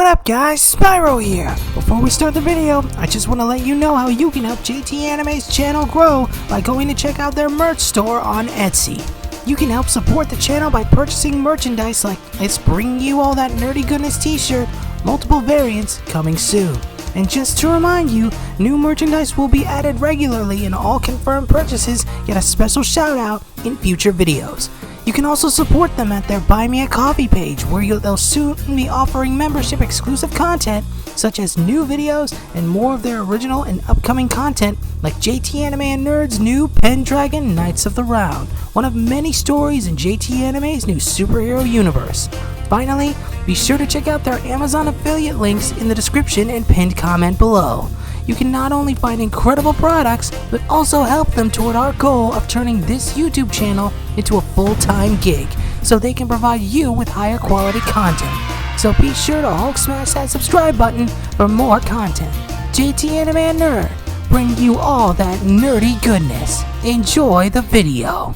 What up guys, Spyro here! Before we start the video, I just want to let you know how you can help JT Anime's channel grow by going to check out their merch store on Etsy. You can help support the channel by purchasing merchandise like It's Bringing You All That Nerdy Goodness t-shirt, multiple variants coming soon. And just to remind you, new merchandise will be added regularly and all confirmed purchases get a special shout out in future videos. You can also support them at their Buy Me a Coffee page where they'll soon be offering membership exclusive content such as new videos and more of their original and upcoming content like JT Anime and Nerd's new Pendragon Knights of the Round, one of many stories in JT Anime's new superhero universe. Finally, be sure to check out their Amazon affiliate links in the description and pinned comment below. You can not only find incredible products, but also help them toward our goal of turning this YouTube channel into a full-time gig, so they can provide you with higher quality content. So be sure to Hulk smash that subscribe button for more content. JT Anime and Nerd, bring you all that nerdy goodness. Enjoy the video.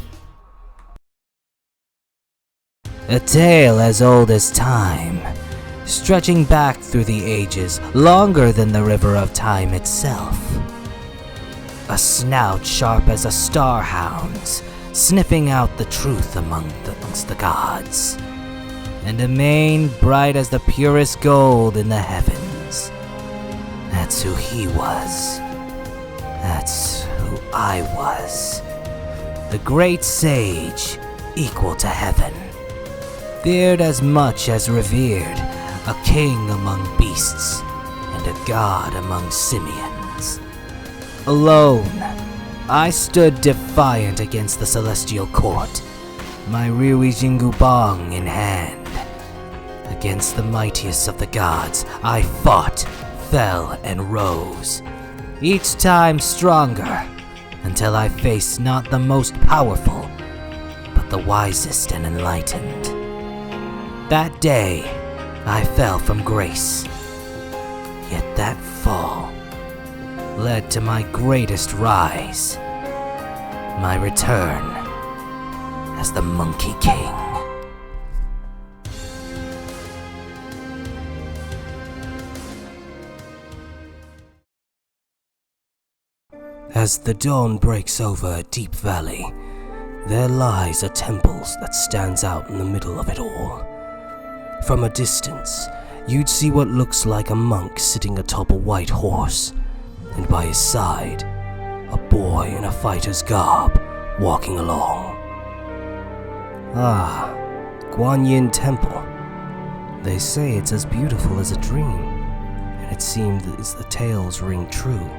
A tale as old as time, stretching back through the ages, longer than the river of time itself. A snout sharp as a star hound's, sniffing out the truth amongst the gods. And a mane bright as the purest gold in the heavens. That's who he was. That's who I was. The great sage, equal to heaven. Feared as much as revered, a king among beasts, and a god among simians. Alone, I stood defiant against the celestial court, my Ryui Jingubang in hand. Against the mightiest of the gods, I fought, fell, and rose, each time stronger, until I faced not the most powerful, but the wisest and enlightened. That day, I fell from grace, yet that fall led to my greatest rise, my return as the Monkey King. As the dawn breaks over a deep valley, there lies a temple that stands out in the middle of it all. From a distance, you'd see what looks like a monk sitting atop a white horse, and by his side, a boy in a fighter's garb walking along. Ah, Guan Yin Temple. They say it's as beautiful as a dream, and it seems as the tales ring true.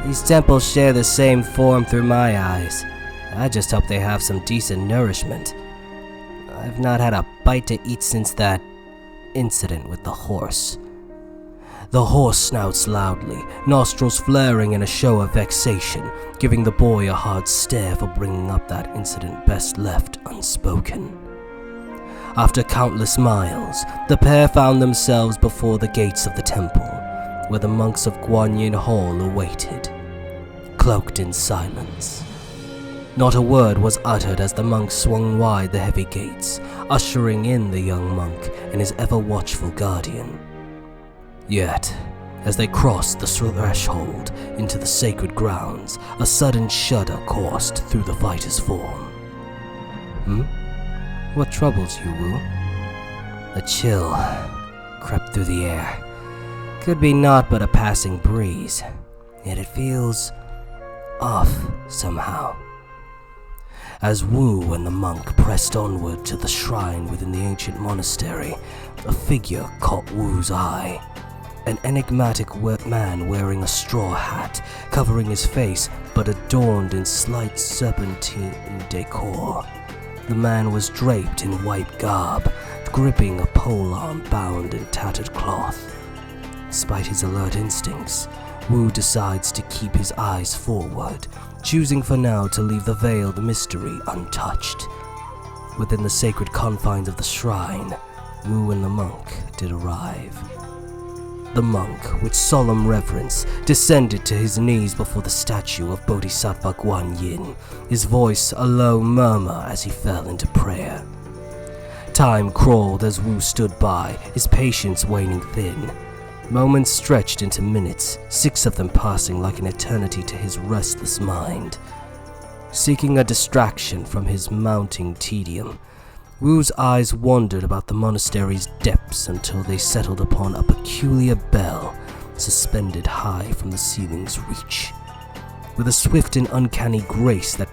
These temples share the same form through my eyes. I just hope they have some decent nourishment. I've not had a bite to eat since that incident with the horse. The horse snouts loudly, nostrils flaring in a show of vexation, giving the boy a hard stare for bringing up that incident best left unspoken. After countless miles, the pair found themselves before the gates of the temple, where the monks of Guan Yin Hall awaited, cloaked in silence. Not a word was uttered as the monks swung wide the heavy gates, ushering in the young monk and his ever-watchful guardian. Yet, as they crossed the threshold into the sacred grounds, a sudden shudder coursed through the fighter's form. What troubles you, Wu? A chill crept through the air. Could be naught but a passing breeze, yet it feels off somehow. As Wu and the monk pressed onward to the shrine within the ancient monastery, a figure caught Wu's eye. An enigmatic man wearing a straw hat, covering his face but adorned in slight serpentine decor. The man was draped in white garb, gripping a polearm bound in tattered cloth. Despite his alert instincts, Wu decides to keep his eyes forward, choosing for now to leave the veiled mystery untouched. Within the sacred confines of the shrine, Wu and the monk did arrive. The monk, with solemn reverence, descended to his knees before the statue of Bodhisattva Guan Yin, his voice a low murmur as he fell into prayer. Time crawled as Wu stood by, his patience waning thin. Moments stretched into minutes, 6 of them passing like an eternity to his restless mind. Seeking a distraction from his mounting tedium, Wu's eyes wandered about the monastery's depths until they settled upon a peculiar bell suspended high from the ceiling's reach. With a swift and uncanny grace that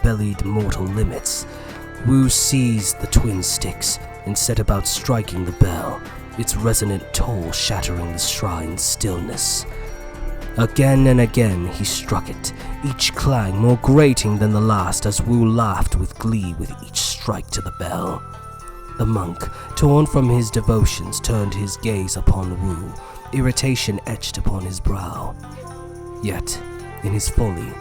bellied mortal limits, Wu seized the twin sticks and set about striking the bell, its resonant toll shattering the shrine's stillness. Again and again he struck it, each clang more grating than the last as Wu laughed with glee with each strike to the bell. The monk, torn from his devotions, turned his gaze upon Wu, irritation etched upon his brow. Yet, in his folly,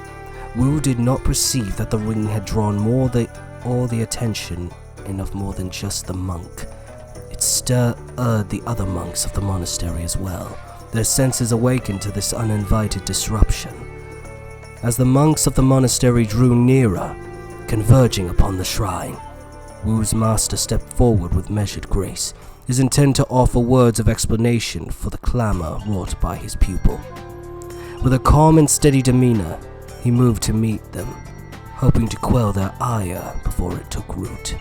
Wu did not perceive that the ring had drawn all the attention in of more than just the monk. It stirred the other monks of the monastery as well, their senses awakened to this uninvited disruption. As the monks of the monastery drew nearer, converging upon the shrine, Wu's master stepped forward with measured grace, his intent to offer words of explanation for the clamor wrought by his pupil. With a calm and steady demeanor, he moved to meet them, hoping to quell their ire before it took root.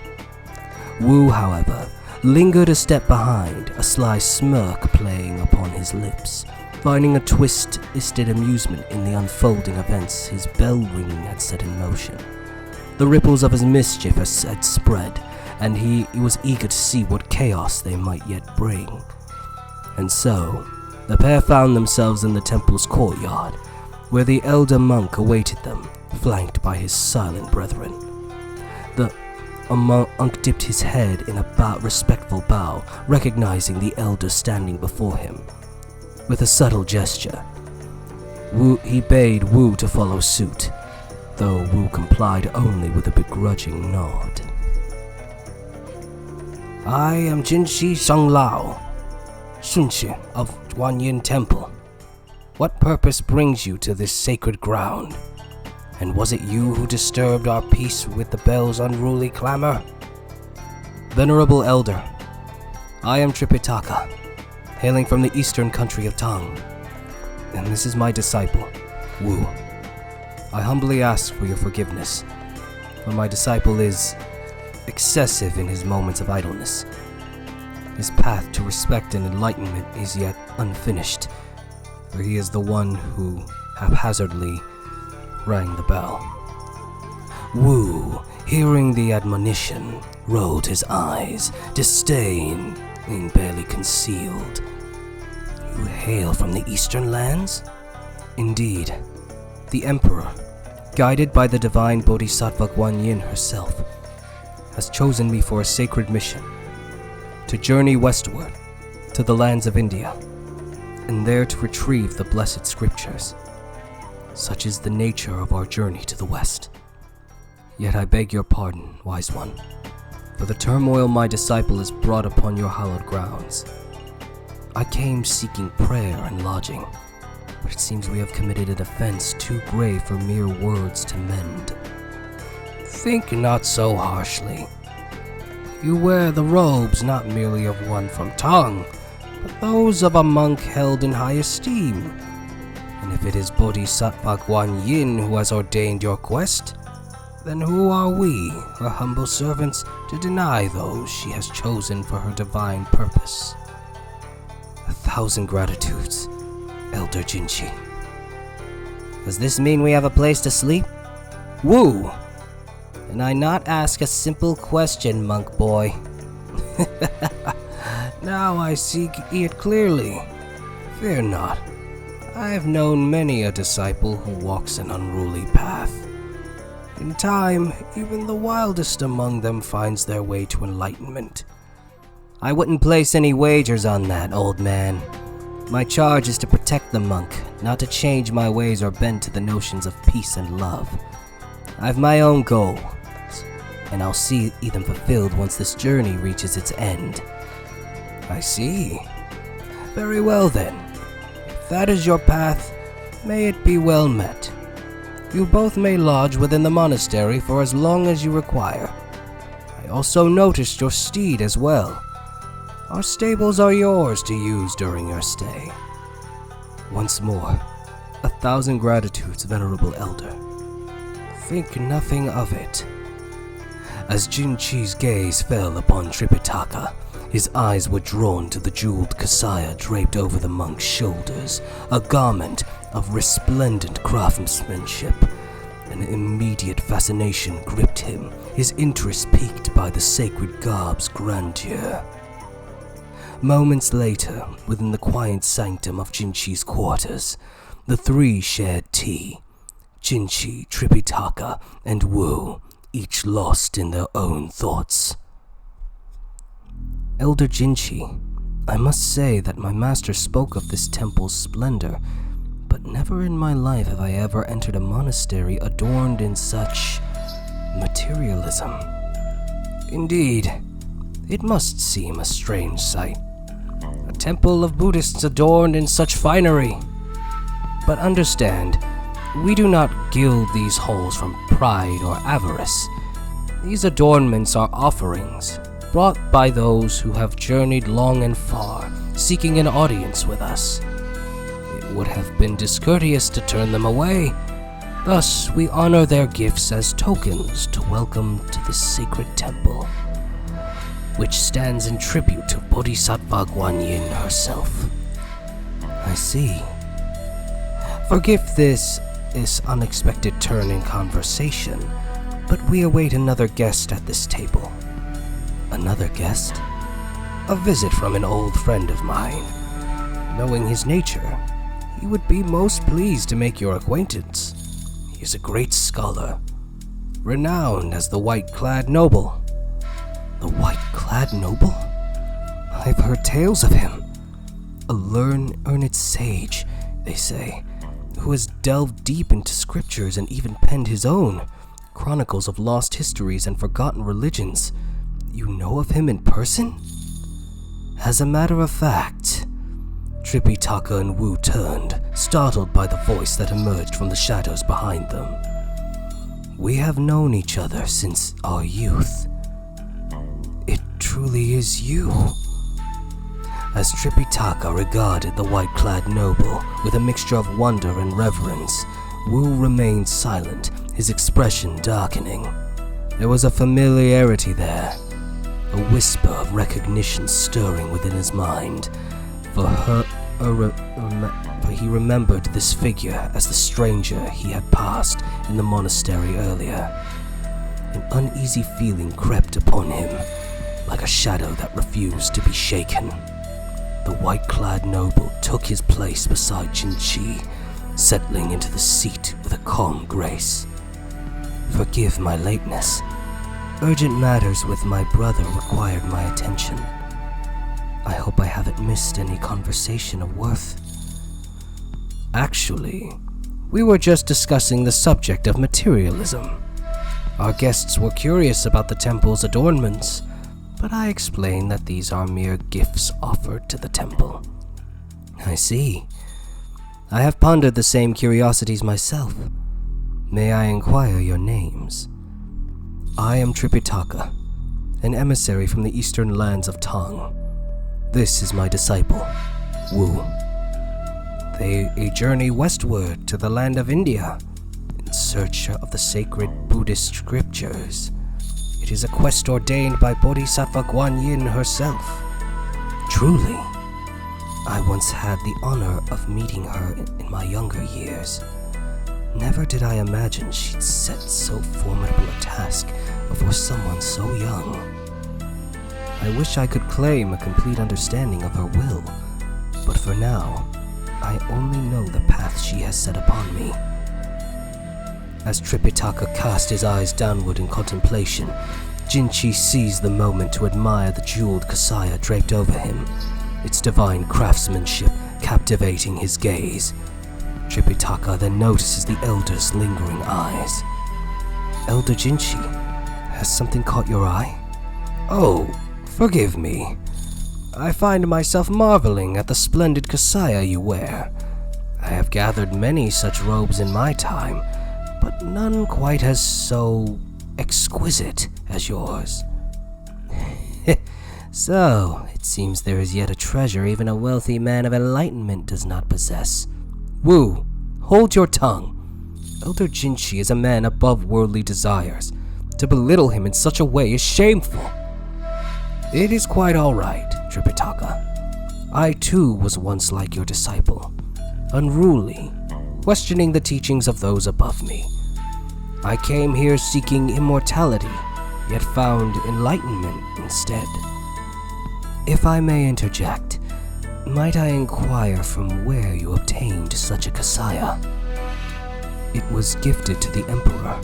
Wu, however, lingered a step behind, a sly smirk playing upon his lips, finding a twisted amusement in the unfolding events his bell ringing had set in motion. The ripples of his mischief had spread, and he was eager to see what chaos they might yet bring. And so, the pair found themselves in the temple's courtyard, where the elder monk awaited them, flanked by his silent brethren. The monk dipped his head in a respectful bow, recognizing the elder standing before him. With a subtle gesture, he bade Wu to follow suit, though Wu complied only with a begrudging nod. I am Jinshi Shanglao, Shunshi of Guanyin Temple. What purpose brings you to this sacred ground? And was it you who disturbed our peace with the bell's unruly clamor? Venerable Elder, I am Tripitaka, hailing from the eastern country of Tang, and this is my disciple, Wu. I humbly ask for your forgiveness, for my disciple is excessive in his moments of idleness. His path to respect and enlightenment is yet unfinished, for he is the one who haphazardly rang the bell. Wu, hearing the admonition, rolled his eyes, disdain being barely concealed. You hail from the eastern lands? Indeed, the Emperor, guided by the divine Bodhisattva Guanyin herself, has chosen me for a sacred mission, to journey westward to the lands of India, and there to retrieve the blessed scriptures. Such is the nature of our journey to the west. Yet I beg your pardon, wise one, for the turmoil my disciple has brought upon your hallowed grounds. I came seeking prayer and lodging, but it seems we have committed an offense too grave for mere words to mend. Think not so harshly. You wear the robes not merely of one from Tang, but those of a monk held in high esteem. And if it is Bodhisattva Guanyin who has ordained your quest, then who are we, her humble servants, to deny those she has chosen for her divine purpose? 1,000 gratitudes, Elder Jinshi. Does this mean we have a place to sleep? Wu! And I not ask a simple question, monk boy. Now I see it clearly. Fear not. I have known many a disciple who walks an unruly path. In time, even the wildest among them finds their way to enlightenment. I wouldn't place any wagers on that, old man. My charge is to protect the monk, not to change my ways or bend to the notions of peace and love. I've my own goals, and I'll see them fulfilled once this journey reaches its end. I see. Very well then. If that is your path, may it be well met. You both may lodge within the monastery for as long as you require. I I also noticed your steed as well. Our stables are yours to use during your stay. Once more, 1,000 gratitudes, venerable elder. Think nothing of it. As Jinchi's gaze fell upon Tripitaka, his eyes were drawn to the jeweled kasaya draped over the monk's shoulders, a garment of resplendent craftsmanship. An immediate fascination gripped him, his interest piqued by the sacred garb's grandeur. Moments later, within the quiet sanctum of Jinchi's quarters, the three shared tea. Jinchi, Tripitaka, and Wu, each lost in their own thoughts. Elder Jinchi, I must say that my master spoke of this temple's splendor, but never in my life have I ever entered a monastery adorned in such materialism. Indeed, it must seem a strange sight. A temple of Buddhists adorned in such finery. But understand, we do not gild these halls from pride or avarice. These adornments are offerings, brought by those who have journeyed long and far, seeking an audience with us. It would have been discourteous to turn them away. Thus, we honor their gifts as tokens to welcome to the sacred temple, which stands in tribute to Bodhisattva Guanyin herself. I see. Forgive this unexpected turn in conversation, but we await another guest at this table. Another guest? A visit from an old friend of mine. Knowing his nature, he would be most pleased to make your acquaintance. He is a great scholar, renowned as the white-clad noble. The white-clad noble? I've heard tales of him. A learned sage, they say, who has delved deep into scriptures and even penned his own chronicles of lost histories and forgotten religions. You know of him in person? As a matter of fact, Tripitaka and Wu turned, startled by the voice that emerged from the shadows behind them. We have known each other since our youth. It truly is you. As Tripitaka regarded the white-clad noble with a mixture of wonder and reverence, Wu remained silent, his expression darkening. There was a familiarity there, a whisper of recognition stirring within his mind. For he remembered this figure as the stranger he had passed in the monastery earlier. An uneasy feeling crept upon him, like a shadow that refused to be shaken. The white-clad noble took his place beside Jinchi, settling into the seat with a calm grace. Forgive my lateness. Urgent matters with my brother required my attention. I hope I haven't missed any conversation of worth. Actually, we were just discussing the subject of materialism. Our guests were curious about the temple's adornments, but I explained that these are mere gifts offered to the temple. I see. I have pondered the same curiosities myself. May I inquire your names? I am Tripitaka, an emissary from the eastern lands of Tang. This is my disciple, Wu. They journey westward to the land of India in search of the sacred Buddhist scriptures. It is a quest ordained by Bodhisattva Guanyin herself. Truly, I once had the honor of meeting her in my younger years. Never did I imagine she'd set so formidable a task before someone so young. I wish I could claim a complete understanding of her will, but for now, I only know the path she has set upon me. As Tripitaka cast his eyes downward in contemplation, Jinchi seized the moment to admire the jeweled kasaya draped over him, its divine craftsmanship captivating his gaze. Tripitaka then notices the elder's lingering eyes. Elder Jinchi, has something caught your eye? Oh, forgive me. I find myself marveling at the splendid kasaya you wear. I have gathered many such robes in my time, but none quite as so exquisite as yours. So, it seems there is yet a treasure even a wealthy man of enlightenment does not possess. Wu, hold your tongue. Elder Jinshi is a man above worldly desires. To belittle him in such a way is shameful. It is quite alright, Tripitaka. I too was once like your disciple, unruly, questioning the teachings of those above me. I came here seeking immortality, yet found enlightenment instead. If I may interject, might I inquire from where you obtained such a kasaya? It was gifted to the Emperor,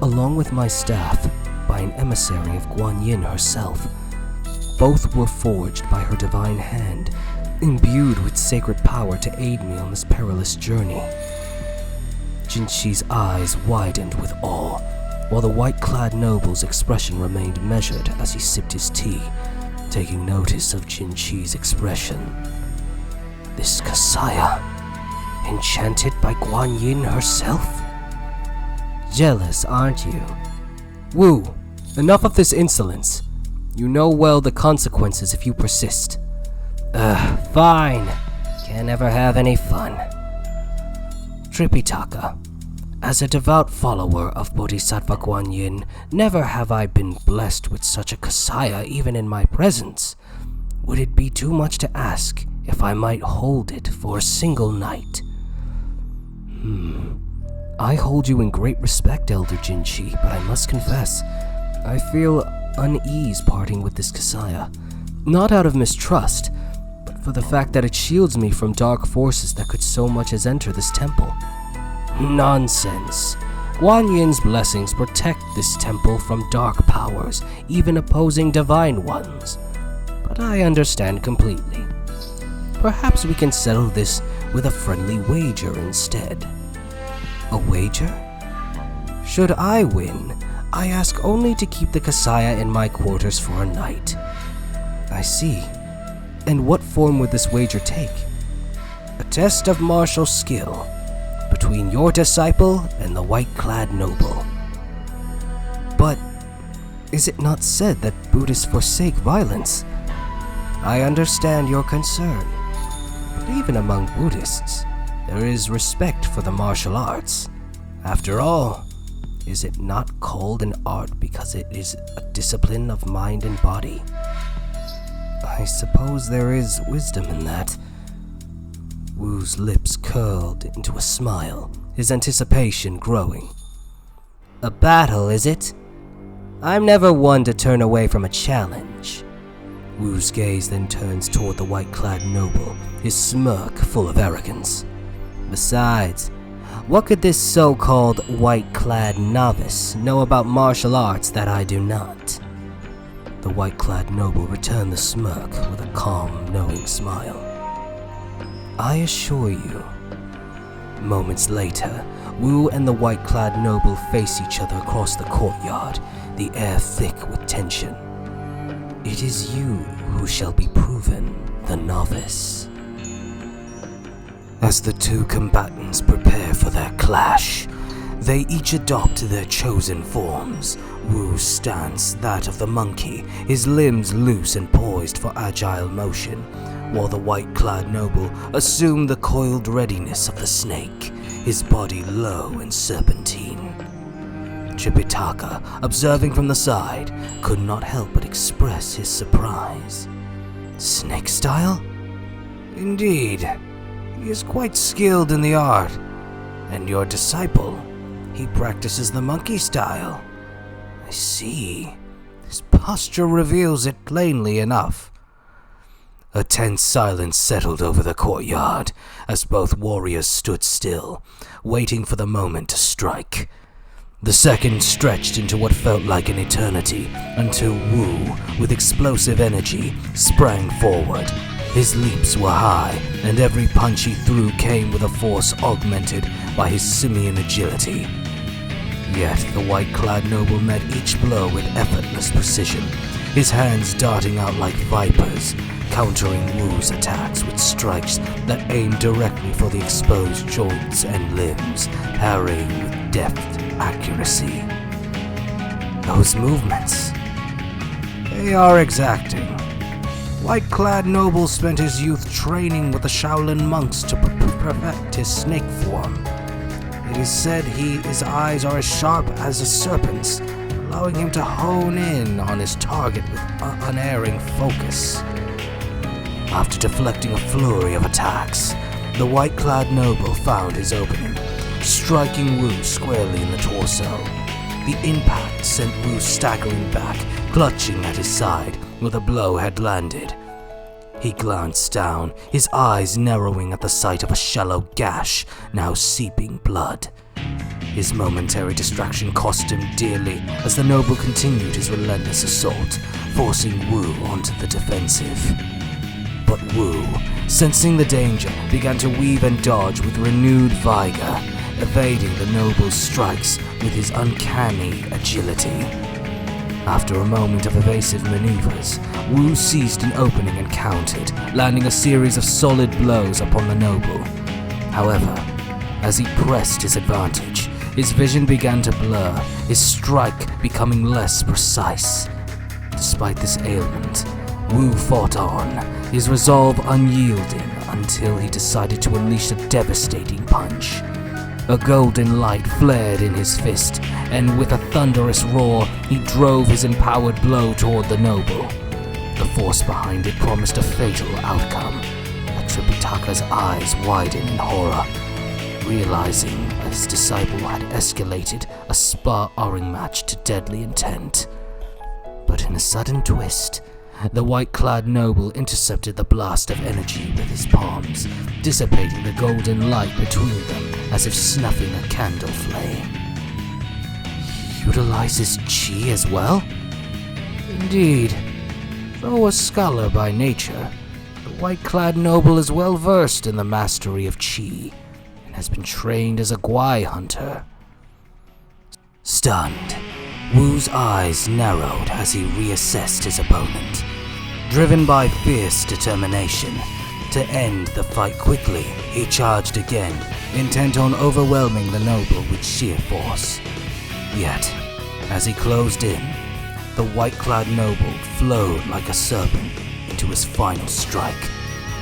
along with my staff, by an emissary of Guan Yin herself. Both were forged by her divine hand, imbued with sacred power to aid me on this perilous journey. Jinshi's eyes widened with awe, while the white-clad noble's expression remained measured as he sipped his tea, taking notice of Jinshi's expression. This kasaya, enchanted by Guan Yin herself? Jealous, aren't you? Wu, enough of this insolence. You know well the consequences if you persist. Fine. Can't ever have any fun. Tripitaka, as a devout follower of Bodhisattva Guan Yin, never have I been blessed with such a kasaya even in my presence. Would it be too much to ask if I might hold it for a single night? I hold you in great respect, Elder Jinshi, but I must confess, I feel unease parting with this kasaya. Not out of mistrust, but for the fact that it shields me from dark forces that could so much as enter this temple. Nonsense. Guan Yin's blessings protect this temple from dark powers, even opposing divine ones. But I understand completely. Perhaps we can settle this with a friendly wager instead. A wager? Should I win, I ask only to keep the kasaya in my quarters for a night. I see. And what form would this wager take? A test of martial skill between your disciple and the white-clad noble. But is it not said that Buddhists forsake violence? I understand your concern, but even among Buddhists, there is respect for the martial arts. After all, is it not called an art because it is a discipline of mind and body? I suppose there is wisdom in that. Wu's lips curled into a smile, his anticipation growing. A battle, is it? I'm never one to turn away from a challenge. Wu's gaze then turns toward the white-clad noble, his smirk full of arrogance. Besides, what could this so-called white-clad novice know about martial arts that I do not? The white-clad noble returned the smirk with a calm, knowing smile. I assure you. Moments later, Wu and the white-clad noble face each other across the courtyard, the air thick with tension. It is you who shall be proven the novice. As the two combatants prepare for their clash, they each adopt their chosen forms. Wu's stance, that of the monkey, his limbs loose and poised for agile motion, while the white-clad noble assumed the coiled readiness of the snake, his body low and serpentine. Tripitaka, observing from the side, could not help but express his surprise. Snake style? Indeed, he is quite skilled in the art. And your disciple, he practices the monkey style. I see. His posture reveals it plainly enough. A tense silence settled over the courtyard as both warriors stood still, waiting for the moment to strike. The seconds stretched into what felt like an eternity until Wu, with explosive energy, sprang forward. His leaps were high, and every punch he threw came with a force augmented by his simian agility. Yet the white-clad noble met each blow with effortless precision, his hands darting out like vipers, countering Wu's attacks with strikes that aimed directly for the exposed joints and limbs, parrying with deft accuracy. Those movements, they are exacting, white-clad noble spent his youth training with the Shaolin monks to perfect his snake form. It is said his eyes are as sharp as a serpent's, allowing him to hone in on his target with unerring focus. After deflecting a flurry of attacks, the white-clad noble found his opening, striking Wu squarely in the torso. The impact sent Wu staggering back, clutching at his side where the blow had landed. He glanced down, his eyes narrowing at the sight of a shallow gash, now seeping blood. His momentary distraction cost him dearly as the noble continued his relentless assault, forcing Wu onto the defensive. But Wu, sensing the danger, began to weave and dodge with renewed vigor, evading the noble's strikes with his uncanny agility. After a moment of evasive maneuvers, Wu seized an opening and countered, landing a series of solid blows upon the noble. However, as he pressed his advantage, his vision began to blur, his strike becoming less precise. Despite this ailment, Wu fought on, his resolve unyielding until he decided to unleash a devastating punch. A golden light flared in his fist, and with a thunderous roar, he drove his empowered blow toward the noble. The force behind it promised a fatal outcome. Tripitaka's eyes widened in horror, realizing his disciple had escalated a sparring match to deadly intent. But in a sudden twist, the white-clad noble intercepted the blast of energy with his palms, dissipating the golden light between them as if snuffing a candle flame. He utilizes chi as well? Indeed. Though a scholar by nature, the white-clad noble is well versed in the mastery of chi and has been trained as a Guai hunter. Stunned, Wu's eyes narrowed as he reassessed his opponent. Driven by fierce determination to end the fight quickly, he charged again, intent on overwhelming the noble with sheer force. Yet, as he closed in, the white-clad noble flowed like a serpent into his final strike,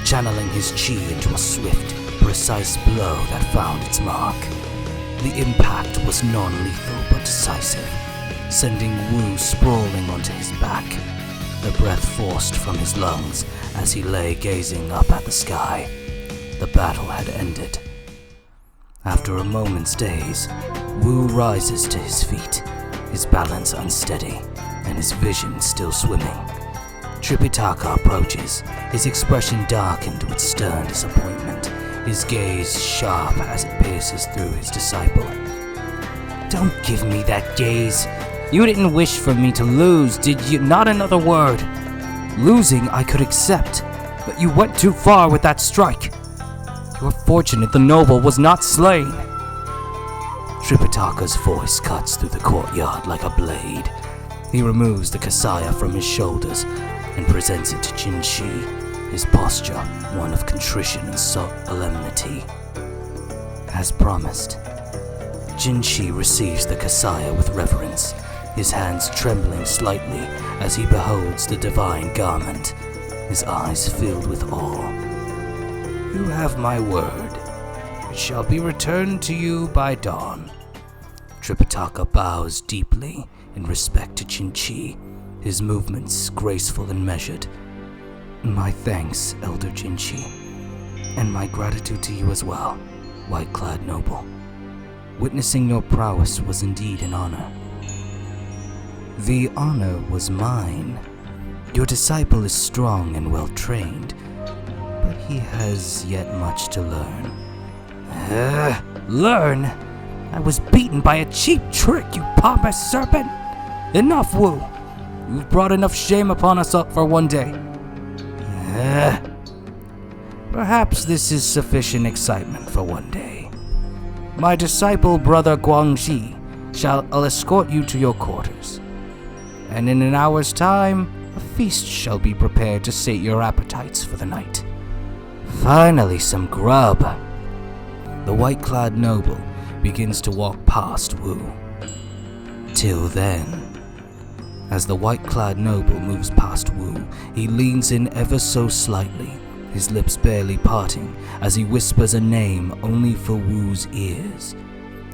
channeling his chi into a swift, precise blow that found its mark. The impact was non-lethal but decisive, sending Wu sprawling onto his back, the breath forced from his lungs as he lay gazing up at the sky. The battle had ended. After a moment's daze, Wu rises to his feet, his balance unsteady, and his vision still swimming. Tripitaka approaches, his expression darkened with stern disappointment, his gaze sharp as it pierces through his disciple. Don't give me that gaze. You didn't wish for me to lose, did you? Not another word. Losing I could accept, but you went too far with that strike. You are fortunate the noble was not slain. Tripitaka's voice cuts through the courtyard like a blade. He removes the kasaya from his shoulders and presents it to Jinshi, his posture one of contrition and solemnity. As promised, Jinshi receives the kasaya with reverence, his hands trembling slightly as he beholds the divine garment, his eyes filled with awe. You have my word. It shall be returned to you by dawn. Tripitaka bows deeply in respect to Jinshi, his movements graceful and measured. My thanks, Elder Jinshi, and my gratitude to you as well, white-clad noble. Witnessing your prowess was indeed an honor. The honor was mine. Your disciple is strong and well-trained, but he has yet much to learn. Learn? I was beaten by a cheap trick, you pompous serpent! Enough, Wu! You've brought enough shame upon us up for one day. Perhaps this is sufficient excitement for one day. My disciple, Brother Guangxi, shall escort you to your quarters, and in an hour's time, a feast shall be prepared to sate your appetites for the night. Finally, some grub. The white-clad noble begins to walk past Wu. Till then, As the white-clad noble moves past Wu, he leans in ever so slightly, his lips barely parting as he whispers a name only for Wu's ears.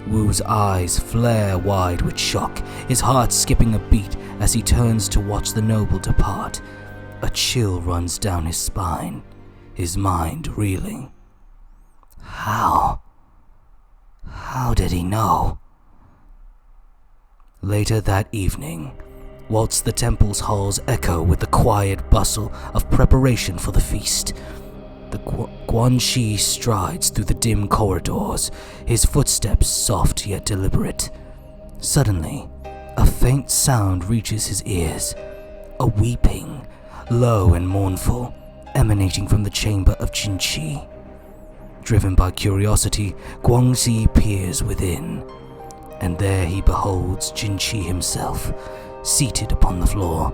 Wu's eyes flare wide with shock, his heart skipping a beat as he turns to watch the noble depart. A chill runs down his spine, his mind reeling. How did he know? Later that evening, whilst the temple's halls echo with the quiet bustle of preparation for the feast, the Guanxi strides through the dim corridors, his footsteps soft yet deliberate. Suddenly, a faint sound reaches his ears, a weeping, low and mournful, emanating from the chamber of Jinqi. Driven by curiosity, Guangxi peers within, and there he beholds Jinqi himself, seated upon the floor,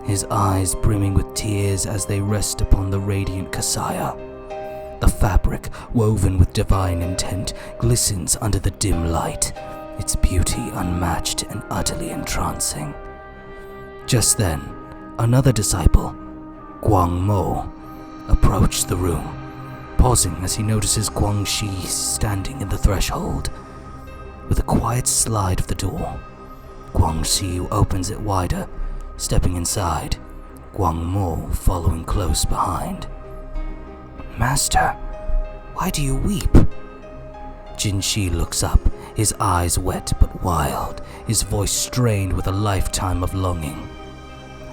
his eyes brimming with tears as they rest upon the radiant Kasaya. The fabric, woven with divine intent, glistens under the dim light, its beauty unmatched and utterly entrancing. Just then, another disciple, Guang Mo, approached the room, pausing as he notices Guangxi standing in the threshold. With a quiet slide of the door, Guangxi opens it wider, stepping inside, Guang Mo following close behind. Master, why do you weep? Jinqi looks up, his eyes wet but wild, his voice strained with a lifetime of longing.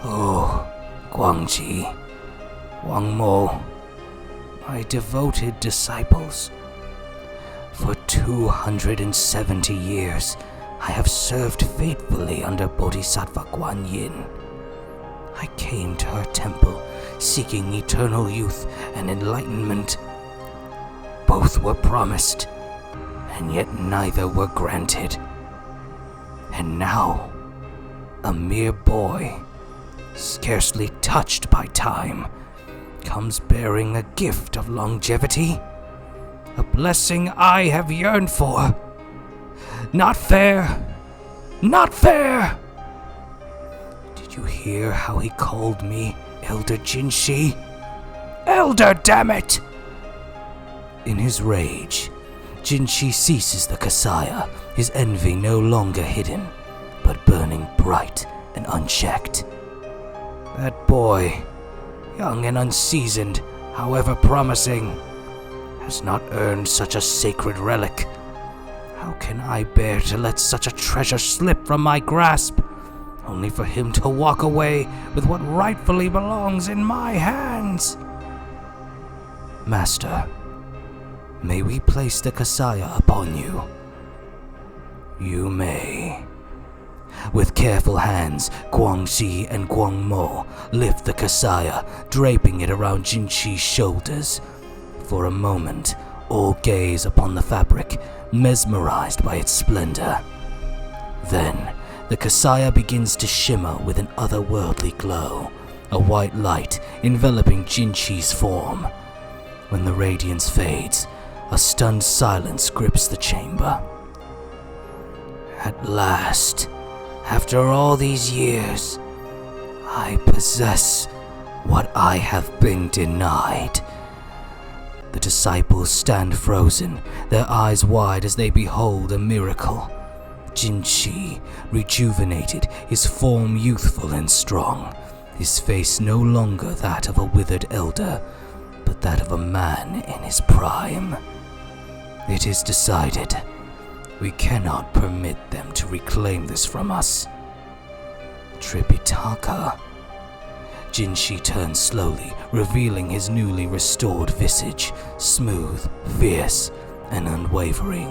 Oh, Guangxi, Guang Mo, my devoted disciples. For 270 years, I have served faithfully under Bodhisattva Guan Yin. I came to her temple seeking eternal youth and enlightenment. Both were promised, and yet neither were granted. And now, a mere boy, scarcely touched by time, comes bearing a gift of longevity, a blessing I have yearned for. Not fair! Not fair! Did you hear how he called me Elder Jinqi? Elder, damn it! In his rage, Jinqi seizes the Kasaya, his envy no longer hidden, but burning bright and unchecked. That boy, young and unseasoned, however promising, has not earned such a sacred relic. How can I bear to let such a treasure slip from my grasp, only for him to walk away with what rightfully belongs in my hands? Master, may we place the Kasaya upon you? You may. With careful hands, Guangxi and Guang Mo lift the Kasaya, draping it around Jinqi's shoulders. For a moment, all gaze upon the fabric, mesmerized by its splendor. Then, the Kasaya begins to shimmer with an otherworldly glow, a white light enveloping Jinqi's form. When the radiance fades, a stunned silence grips the chamber. At last, after all these years, I possess what I have been denied. The disciples stand frozen, their eyes wide as they behold a miracle. Jinqi, rejuvenated, his form youthful and strong, his face no longer that of a withered elder, but that of a man in his prime. It is decided. We cannot permit them to reclaim this from us. Tripitaka. Jinqi turns slowly, revealing his newly restored visage, smooth, fierce, and unwavering.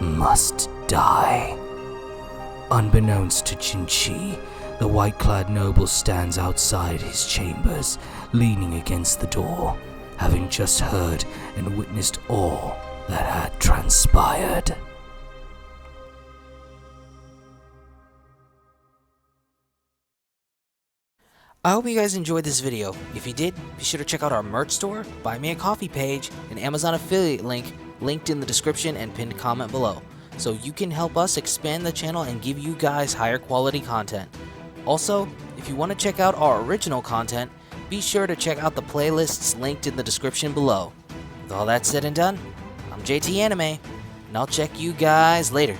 Must die. Unbeknownst to Jinqi, the white-clad noble stands outside his chambers, leaning against the door, having just heard and witnessed all that had transpired. I hope you guys enjoyed this video. If you did, be sure to check out our merch store, Buy Me a Coffee page, and Amazon affiliate link linked in the description and pinned comment below. so you can help us expand the channel and give you guys higher quality content. Also, if you want to check out our original content, be sure to check out the playlists linked in the description below. With all that said and done, I'm JT Anime, and I'll check you guys later.